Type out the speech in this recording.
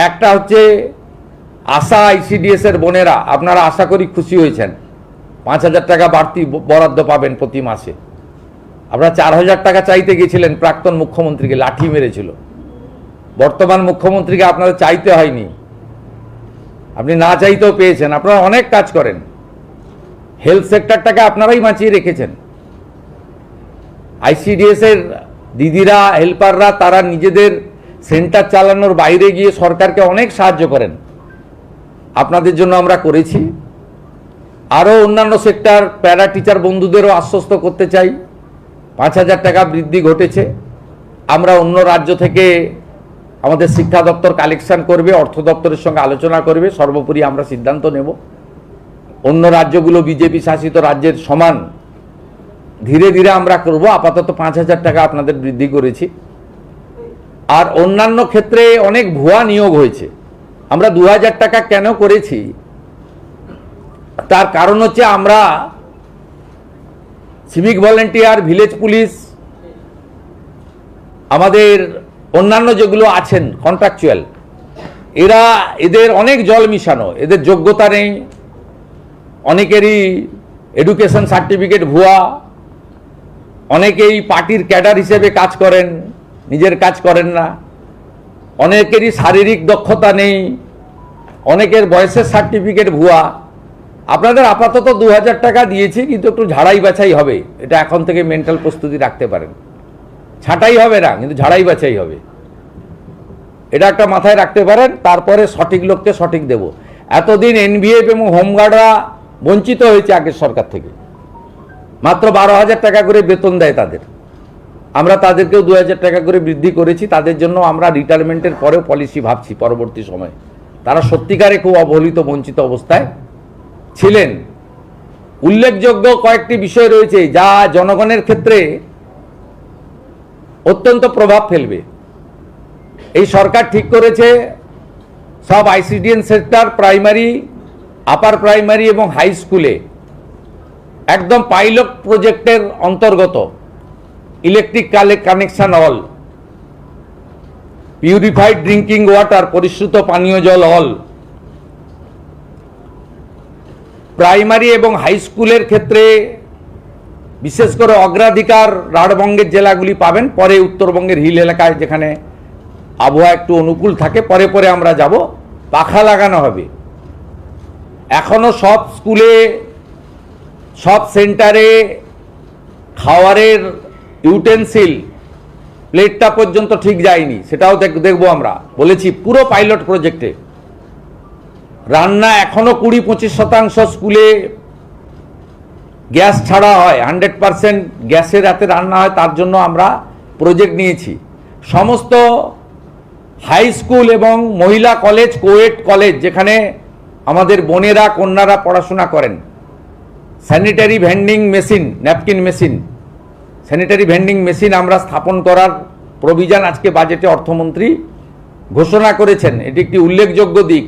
একটা হচ্ছে আশা আইসিডিএস এর বোনেরা, আপনারা আশা করি খুশি হয়েছেন, 5,000 টাকা বাড়তি বরাদ্দ পাবেন প্রতি মাসে। আপনারা 4,000 টাকা চাইতে গেছিলেন, প্রাক্তন মুখ্যমন্ত্রীকে লাঠি মেরেছিল। বর্তমান মুখ্যমন্ত্রীকে আপনাদের চাইতে হয়নি, আপনি না চাইতেও পেয়েছেন। আপনারা অনেক কাজ করেন, হেলথ সেক্টরটাকে আপনারাই বাঁচিয়ে রেখেছেন। আইসিডিএস এর দিদিরা, হেল্পাররা, তারা নিজেদের সেন্টার চালানোর বাইরে গিয়ে সরকারকে অনেক সাহায্য করেন, আপনাদের জন্য আমরা করেছি। আরও অন্যান্য সেক্টর, প্যারা টিচার বন্ধুদেরও আশ্বস্ত করতে চাই, 5,000 টাকা বৃদ্ধি ঘটেছে। আমরা অন্য রাজ্য থেকে আমাদের শিক্ষা দপ্তর কালেকশন করবে, অর্থ দপ্তরের সঙ্গে আলোচনা করবে, সর্বোপরি আমরা সিদ্ধান্ত নেব। অন্য রাজ্যগুলো বিজেপি শাসিত রাজ্যের সমান ধীরে ধীরে আমরা করব। আপাতত 5,000 টাকা আপনাদের বৃদ্ধি করেছি। আর অন্যান্য ক্ষেত্রে অনেক ভুয়া নিয়োগ হয়েছে। আমরা 2,000 টাকা কেন করেছি, তার কারণ হচ্ছে আমরা সিভিক ভলেন্টিয়ার, ভিলেজ পুলিশ, আমাদের অন্যান্য যেগুলো আছেন কন্ট্রাকচুয়াল, এদের অনেক জল মিশানো, এদের যোগ্যতা নেই, অনেকেরই এডুকেশন সার্টিফিকেট ভুয়া, অনেকেই পার্টির ক্যাডার হিসেবে কাজ করেন, নিজের কাজ করেন না, অনেকেরই শারীরিক দক্ষতা নেই, অনেকের বয়সের সার্টিফিকেট ভুয়া। আপনাদের আপাতত 2,000 টাকা দিয়েছি, কিন্তু একটু ঝাড়াই বাছাই হবে। এটা এখন থেকে মেন্টাল প্রস্তুতি রাখতে পারেন। ছাঁটাই হবে না, কিন্তু ঝাড়াই বাছাই হবে, এটা একটা মাথায় রাখতে পারেন। তারপরে সঠিক লোককে সঠিক দেব। এতদিন এনভিএফ এবং হোমগার্ডরা বঞ্চিত হয়েছে আগের সরকার থেকে, মাত্র 12,000 টাকা করে বেতন দেয় তাদের। আমরা তাদেরকেও 2,000 টাকা করে বৃদ্ধি করেছি। তাদের জন্য আমরা রিটায়ারমেন্টের পরেও পলিসি ভাবছি পরবর্তী সময়ে। তারা সত্যিকারে খুব অবহেলিত, বঞ্চিত অবস্থায় ছিলেন। উল্লেখযোগ্য কয়েকটি বিষয় রয়েছে যা জনগণের ক্ষেত্রে অত্যন্ত প্রভাব ফেলবে। এই সরকার ঠিক করেছে সব ICDS sector, primary, upper primary এবং হাই স্কুলে একদম পাইলট প্রজেক্টের অন্তর্গত electric connection all, purified drinking water, পরিশ্রুত পানীয় জল অল। প্রাইমারি এবং হাই স্কুলের ক্ষেত্রে বিশেষ করে অগ্রাধিকার রাঢ়বঙ্গের জেলাগুলি পাবেন, পরে উত্তরবঙ্গের হিল এলাকায় যেখানে আবহাওয়া একটু অনুকূল থাকে, পরে পরে আমরা যাব। পাখা লাগানো হবে। এখনো সব স্কুলে, সব সেন্টারে খাওয়ারের ইউটেন্সিল, প্লেটটা পর্যন্ত ঠিক যায়নি, সেটাও দেখবো। আমরা বলেছি পুরো পাইলট প্রজেক্টে রান্না এখনো 20-25% স্কুলে গ্যাস ছাড়া হয়, 100% গ্যাসের হাতে রান্না হয়। তার জন্য আমরা প্রজেক্ট নিয়েছি। সমস্ত হাই স্কুল এবং মহিলা কলেজ, কোয়েট কলেজ, যেখানে আমাদের বোনেরা, কন্যারা পড়াশোনা করেন, sanitary vending machine, napkin machine, sanitary vending machine আমরা স্থাপন করার প্রভিশন আজকে বাজেটে অর্থমন্ত্রী ঘোষণা করেছেন। এটি একটি উল্লেখযোগ্য দিক।